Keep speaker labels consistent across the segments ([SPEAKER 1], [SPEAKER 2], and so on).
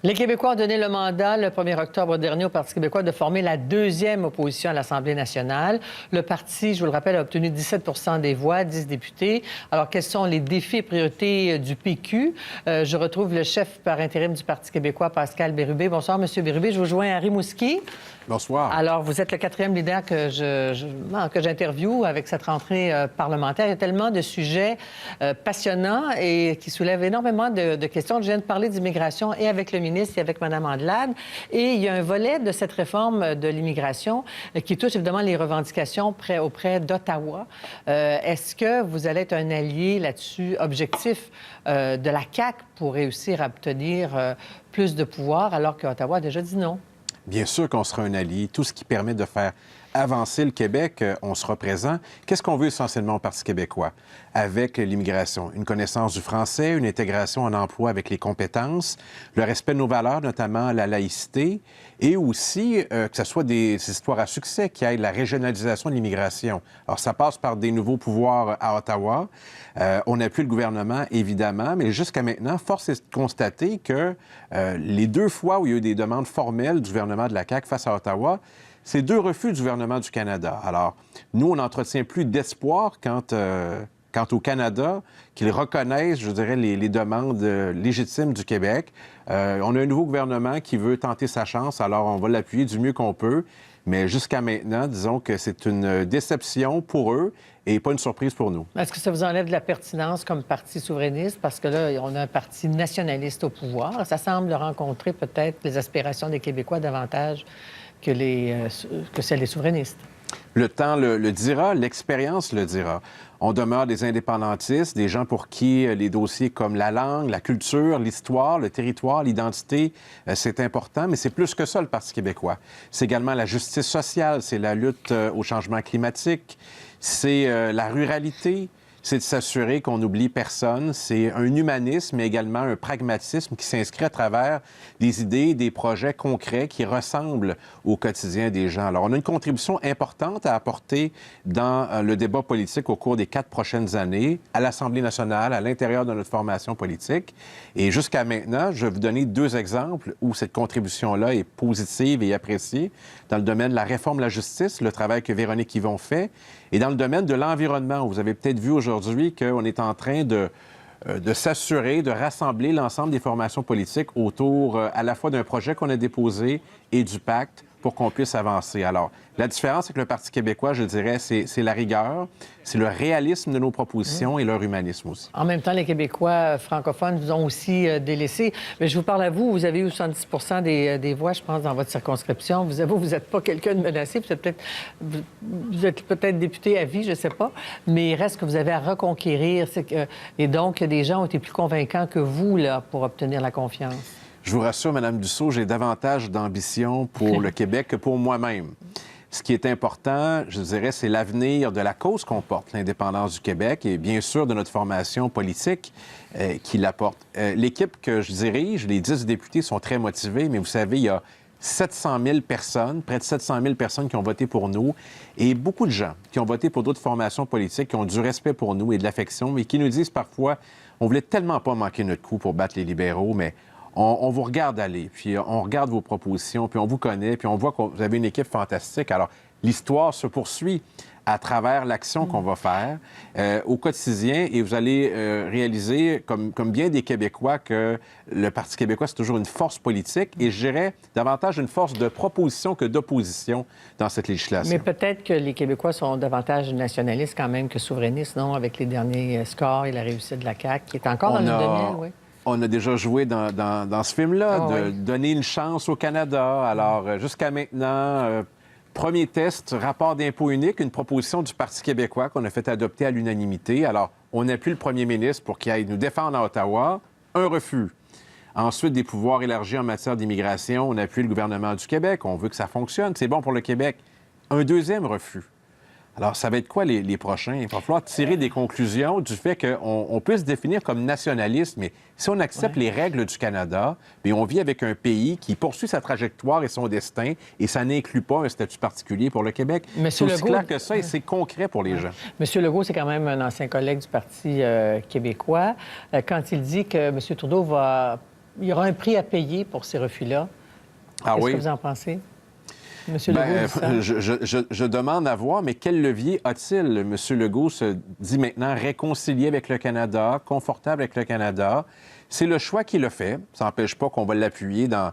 [SPEAKER 1] Les Québécois ont donné le mandat le 1er octobre dernier au Parti québécois de former la deuxième opposition à l'Assemblée nationale. Le parti, je vous le rappelle, a obtenu 17 des voix, 10 députés. Alors, quels sont les défis et priorités du PQ? Je retrouve le chef par intérim du Parti québécois, Pascal Bérubé. Bonsoir, M. Bérubé. Je vous joins à Rimouski.
[SPEAKER 2] Bonsoir.
[SPEAKER 1] Alors, vous êtes le quatrième leader que j'interviewe avec cette rentrée parlementaire. Il y a tellement de sujets passionnants et qui soulèvent énormément de questions. Je viens de parler d'immigration et avec le ministre et avec Mme Andelade. Et il y a un volet de cette réforme de l'immigration qui touche évidemment les revendications auprès d'Ottawa. Est-ce que vous allez être un allié là-dessus, objectif de la CAQ pour réussir à obtenir plus de pouvoir alors qu'Ottawa a déjà dit non?
[SPEAKER 2] Bien sûr qu'on sera un allié. Tout ce qui permet de faire avancer le Québec, on sera présent. Qu'est-ce qu'on veut essentiellement au Parti québécois avec l'immigration? Une connaissance du français, une intégration en emploi avec les compétences, le respect de nos valeurs, notamment la laïcité, et aussi que ce soit des histoires à succès qui aident la régionalisation de l'immigration. Alors, ça passe par des nouveaux pouvoirs à Ottawa. On appuie le gouvernement, évidemment, mais jusqu'à maintenant, force est de constater que les deux fois où il y a eu des demandes formelles du gouvernement de la CAQ face à Ottawa, c'est deux refus du gouvernement du Canada. Alors, nous, on n'entretient plus d'espoir quant au Canada, qu'ils reconnaissent, je dirais, les demandes légitimes du Québec. On a un nouveau gouvernement qui veut tenter sa chance, alors on va l'appuyer du mieux qu'on peut. Mais jusqu'à maintenant, disons que c'est une déception pour eux et pas une surprise pour nous.
[SPEAKER 1] Est-ce que ça vous enlève de la pertinence comme parti souverainiste? Parce que là, on a un parti nationaliste au pouvoir. Ça semble rencontrer peut-être les aspirations des Québécois davantage que celles des souverainistes.
[SPEAKER 2] Le temps le dira, l'expérience le dira. On demeure des indépendantistes, des gens pour qui les dossiers comme la langue, la culture, l'histoire, le territoire, l'identité, c'est important, mais c'est plus que ça, le Parti québécois. C'est également la justice sociale, c'est la lutte au changement climatique, c'est la ruralité, c'est de s'assurer qu'on n'oublie personne. C'est un humanisme, mais également un pragmatisme qui s'inscrit à travers des idées, des projets concrets qui ressemblent au quotidien des gens. Alors, on a une contribution importante à apporter dans le débat politique au cours des 4 prochaines années, à l'Assemblée nationale, à l'intérieur de notre formation politique. Et jusqu'à maintenant, je vais vous donner 2 exemples où cette contribution-là est positive et appréciée. Dans le domaine de la réforme de la justice, le travail que Véronique Yvon fait, et dans le domaine de l'environnement, vous avez peut-être vu aujourd'hui qu'on est en train de s'assurer, de rassembler l'ensemble des formations politiques autour à la fois d'un projet qu'on a déposé et du pacte pour qu'on puisse avancer. Alors, la différence avec le Parti québécois, je dirais, c'est la rigueur, c'est le réalisme de nos propositions et leur humanisme aussi.
[SPEAKER 1] En même temps, les Québécois francophones vous ont aussi délaissé. Mais je vous parle à vous, vous avez eu 70 des voix, je pense, dans votre circonscription. Vous n'êtes pas quelqu'un de menacé, vous êtes peut-être député à vie, je ne sais pas, mais il reste que vous avez à reconquérir. Et donc, des gens ont été plus convaincants que vous, là, pour obtenir la confiance.
[SPEAKER 2] Je vous rassure, Mme Dussault, j'ai davantage d'ambition pour le Québec que pour moi-même. Ce qui est important, je dirais, c'est l'avenir de la cause qu'on porte, l'indépendance du Québec, et bien sûr de notre formation politique qui la porte. L'équipe que je dirige, les 10 députés sont très motivés, mais vous savez, il y a 700 000 personnes, près de 700 000 personnes qui ont voté pour nous, et beaucoup de gens qui ont voté pour d'autres formations politiques, qui ont du respect pour nous et de l'affection, mais qui nous disent parfois, on voulait tellement pas manquer notre coup pour battre les libéraux, mais on vous regarde aller, puis on regarde vos propositions, puis on vous connaît, puis on voit que vous avez une équipe fantastique. Alors, l'histoire se poursuit à travers l'action qu'on va faire au quotidien, et vous allez réaliser, comme bien des Québécois, que le Parti québécois, c'est toujours une force politique, et je dirais davantage une force de proposition que d'opposition dans cette législation.
[SPEAKER 1] Mais peut-être que les Québécois sont davantage nationalistes quand même que souverainistes, non? Avec les derniers scores et la réussite de la CAQ, qui est encore dans le domaine, oui.
[SPEAKER 2] On a déjà joué dans ce film-là, de donner une chance au Canada. Alors, jusqu'à maintenant, premier test, rapport d'impôt unique, une proposition du Parti québécois qu'on a fait adopter à l'unanimité. Alors, on appuie le premier ministre pour qu'il aille nous défendre à Ottawa. Un refus. Ensuite, des pouvoirs élargis en matière d'immigration. On appuie le gouvernement du Québec. On veut que ça fonctionne. C'est bon pour le Québec. Un deuxième refus. Alors, ça va être quoi les prochains? Il va falloir tirer des conclusions du fait qu'on peut se définir comme nationaliste, mais si on accepte les règles du Canada, bien, on vit avec un pays qui poursuit sa trajectoire et son destin, et ça n'inclut pas un statut particulier pour le Québec. C'est aussi clair que ça, et c'est concret pour les gens.
[SPEAKER 1] M. Legault, c'est quand même un ancien collègue du Parti québécois. Quand il dit que M. Trudeau va il y aura un prix à payer pour ces refus-là.
[SPEAKER 2] Ah
[SPEAKER 1] Qu'est-ce
[SPEAKER 2] oui?
[SPEAKER 1] que vous en pensez? Monsieur Legault dit ça.
[SPEAKER 2] Je demande à voir, mais quel levier a-t-il? M. Legault se dit maintenant réconcilié avec le Canada, confortable avec le Canada. C'est le choix qu'il a fait. Ça n'empêche pas qu'on va l'appuyer dans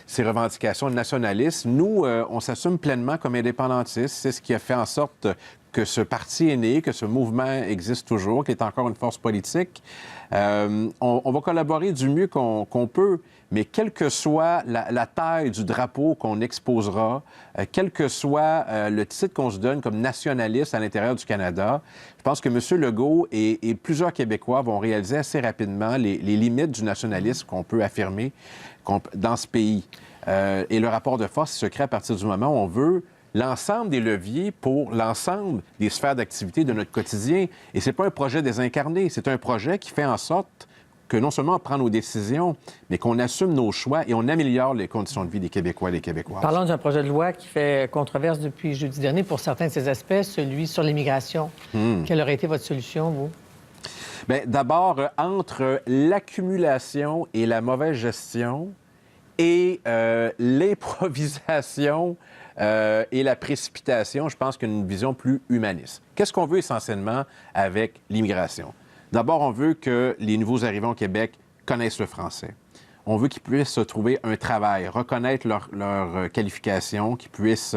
[SPEAKER 2] ses revendications nationalistes. Nous, on s'assume pleinement comme indépendantistes. C'est ce qui a fait en sorte que ce parti est né, que ce mouvement existe toujours, qu'il est encore une force politique. On va collaborer du mieux qu'on peut, mais quelle que soit la taille du drapeau qu'on exposera, quel que soit le titre qu'on se donne comme nationaliste à l'intérieur du Canada, je pense que M. Legault et plusieurs Québécois vont réaliser assez rapidement les limites du nationalisme qu'on peut affirmer dans ce pays. Et le rapport de force se crée à partir du moment où on veut l'ensemble des leviers pour l'ensemble des sphères d'activité de notre quotidien. Et ce n'est pas un projet désincarné, c'est un projet qui fait en sorte que non seulement on prend nos décisions, mais qu'on assume nos choix et on améliore les conditions de vie des Québécois et des Québécoises.
[SPEAKER 1] Parlons d'un projet de loi qui fait controverse depuis jeudi dernier pour certains de ses aspects, celui sur l'immigration. Quelle aurait été votre solution, vous?
[SPEAKER 2] Bien, d'abord, entre l'accumulation et la mauvaise gestion et l'improvisation et la précipitation, je pense qu'une vision plus humaniste. Qu'est-ce qu'on veut essentiellement avec l'immigration? D'abord, on veut que les nouveaux arrivants au Québec connaissent le français. On veut qu'ils puissent se trouver un travail, reconnaître leur qualification, qu'ils puissent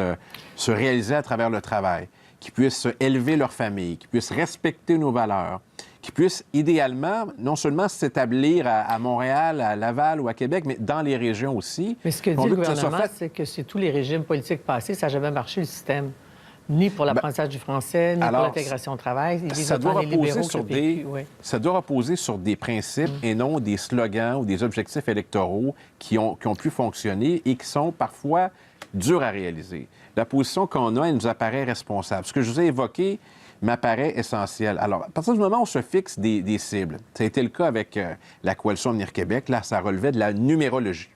[SPEAKER 2] se réaliser à travers le travail, qu'ils puissent élever leur famille, qu'ils puissent respecter nos valeurs, qu'ils puissent idéalement non seulement s'établir à Montréal, à Laval ou à Québec, mais dans les régions aussi.
[SPEAKER 1] Mais ce que dit le gouvernement, c'est que c'est tous les régimes politiques passés, ça n'a jamais marché, le système. Ni pour l'apprentissage du français, ni pour l'intégration au travail.
[SPEAKER 2] Ça doit reposer sur des principes et non des slogans ou des objectifs électoraux qui ont pu fonctionner et qui sont parfois durs à réaliser. La position qu'on a, elle nous apparaît responsable. Ce que je vous ai évoqué m'apparaît essentiel. Alors, à partir du moment où on se fixe des cibles, ça a été le cas avec la Coalition Avenir Québec, là, ça relevait de la numérologie.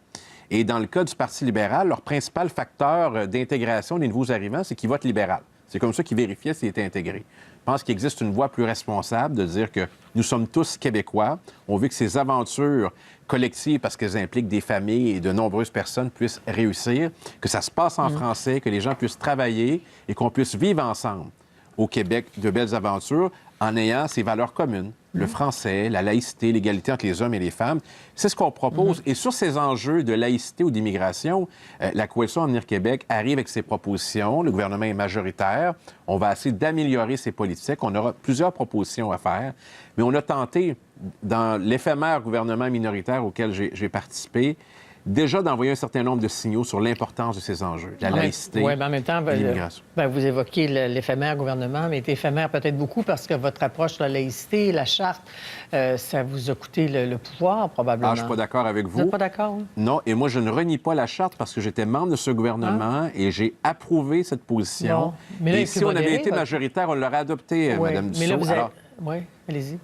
[SPEAKER 2] Et dans le cas du Parti libéral, leur principal facteur d'intégration des nouveaux arrivants, c'est qu'ils votent libéral. C'est comme ça qu'ils vérifiaient s'ils étaient intégrés. Je pense qu'il existe une voie plus responsable de dire que nous sommes tous Québécois. On veut que ces aventures collectives, parce qu'elles impliquent des familles et de nombreuses personnes, puissent réussir, que ça se passe en français, que les gens puissent travailler et qu'on puisse vivre ensemble au Québec de belles aventures en ayant ces valeurs communes. Le français, la laïcité, l'égalité entre les hommes et les femmes. C'est ce qu'on propose. Et sur ces enjeux de laïcité ou d'immigration, la Coalition Avenir Québec arrive avec ses propositions. Le gouvernement est majoritaire. On va essayer d'améliorer ces politiques. On aura plusieurs propositions à faire. Mais on a tenté, dans l'éphémère gouvernement minoritaire auquel j'ai participé, déjà d'envoyer un certain nombre de signaux sur l'importance de ces enjeux, la laïcité
[SPEAKER 1] oui, mais en même temps,
[SPEAKER 2] et l'immigration.
[SPEAKER 1] Vous évoquez l'éphémère gouvernement, mais c'est éphémère peut-être beaucoup parce que votre approche sur la laïcité, la charte, ça vous a coûté le pouvoir, probablement.
[SPEAKER 2] Ah, je ne suis pas d'accord avec vous.
[SPEAKER 1] Vous n'êtes pas d'accord? Hein?
[SPEAKER 2] Non, et moi, je ne renie pas la charte parce que j'étais membre de ce gouvernement et j'ai approuvé cette position.
[SPEAKER 1] Bon. Mais là,
[SPEAKER 2] et si on avait été majoritaire, on l'aurait adopté, Mme Dussault.
[SPEAKER 1] Mais là, vous avez... Oui, allez-y.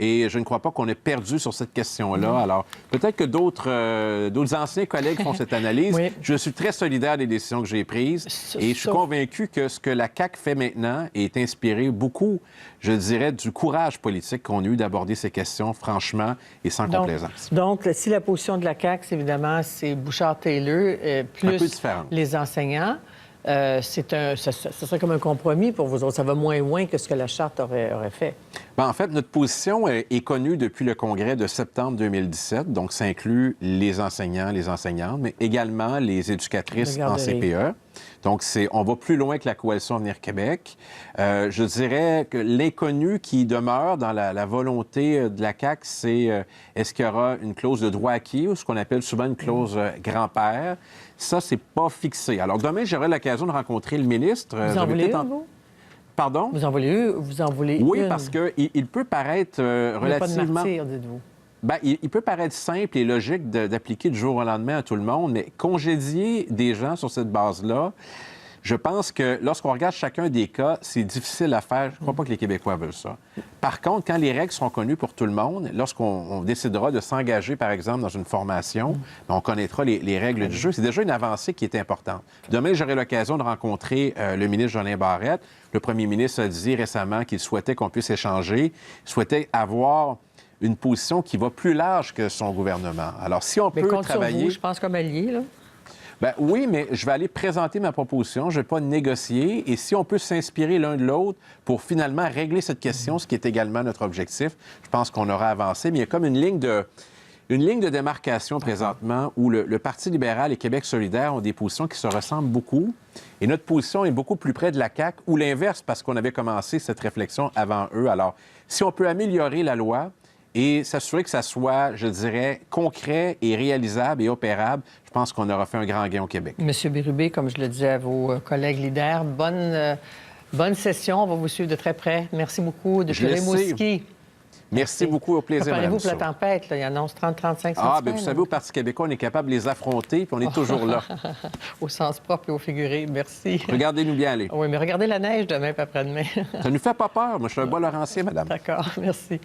[SPEAKER 2] Et je ne crois pas qu'on ait perdu sur cette question-là. Alors, peut-être que d'autres anciens collègues font cette analyse.
[SPEAKER 1] Oui.
[SPEAKER 2] Je suis très solidaire des décisions que j'ai prises et je suis convaincu que ce que la CAQ fait maintenant est inspiré beaucoup, je dirais, du courage politique qu'on a eu d'aborder ces questions franchement et sans complaisance.
[SPEAKER 1] Donc, si la position de la CAQ, évidemment, c'est Bouchard-Taylor plus les enseignants, ce serait comme un compromis pour vous autres. Ça va moins loin que ce que la Charte aurait fait.
[SPEAKER 2] Bien, en fait, notre position est connue depuis le congrès de septembre 2017. Donc, ça inclut les enseignants, les enseignantes, mais également les éducatrices en CPE. Donc, on va plus loin que la Coalition Avenir Québec. Je dirais que l'inconnu qui demeure dans la volonté de la CAQ, c'est est-ce qu'il y aura une clause de droit acquis ou ce qu'on appelle souvent une clause grand-père? Ça, c'est pas fixé. Alors, demain, j'aurai l'occasion de rencontrer le ministre.
[SPEAKER 1] Vous en voulez une, vous?
[SPEAKER 2] Pardon?
[SPEAKER 1] Vous en voulez une?
[SPEAKER 2] Oui, parce qu'il peut paraître relativement...
[SPEAKER 1] Il n'y a pas de martyr, dites-vous.
[SPEAKER 2] Bien, il peut paraître simple et logique d'appliquer du jour au lendemain à tout le monde, mais congédier des gens sur cette base-là, je pense que lorsqu'on regarde chacun des cas, c'est difficile à faire. Je ne crois pas que les Québécois veulent ça. Par contre, quand les règles seront connues pour tout le monde, lorsqu'on décidera de s'engager, par exemple, dans une formation, on connaîtra les règles du jeu. C'est déjà une avancée qui est importante. Demain, j'aurai l'occasion de rencontrer le ministre Jolin Barrette. Le premier ministre a dit récemment qu'il souhaitait qu'on puisse échanger, souhaitait avoir une position qui va plus large que son gouvernement. Alors, si on
[SPEAKER 1] Mais
[SPEAKER 2] peut
[SPEAKER 1] compte
[SPEAKER 2] travailler...
[SPEAKER 1] sur vous, je pense, comme allié, là.
[SPEAKER 2] Bien, oui, mais je vais aller présenter ma proposition, je ne vais pas négocier. Et si on peut s'inspirer l'un de l'autre pour finalement régler cette question, ce qui est également notre objectif, je pense qu'on aura avancé. Mais il y a comme une ligne de démarcation présentement où le Parti libéral et Québec solidaire ont des positions qui se ressemblent beaucoup. Et notre position est beaucoup plus près de la CAQ ou l'inverse parce qu'on avait commencé cette réflexion avant eux. Alors, si on peut améliorer la loi et s'assurer que ça soit, je dirais, concret et réalisable et opérable, je pense qu'on aura fait un grand gain au Québec.
[SPEAKER 1] Monsieur Bérubé, comme je le disais à vos collègues leaders, bonne session. On va vous suivre de très près. Merci beaucoup depuis Rimouski.
[SPEAKER 2] Merci beaucoup, au plaisir, Mme
[SPEAKER 1] Préparez-vous pour la tempête. Là. Il annonce 30-35 cm.
[SPEAKER 2] Ah, bien, vous savez, au Parti québécois, on est capable de les affronter, puis on est toujours là.
[SPEAKER 1] Au sens propre et au figuré. Merci.
[SPEAKER 2] Regardez-nous bien aller.
[SPEAKER 1] Oui, mais regardez la neige demain et après-demain.
[SPEAKER 2] Ça ne nous fait pas peur. Moi, je suis un Bois-Laurentien, madame.
[SPEAKER 1] D'accord, merci.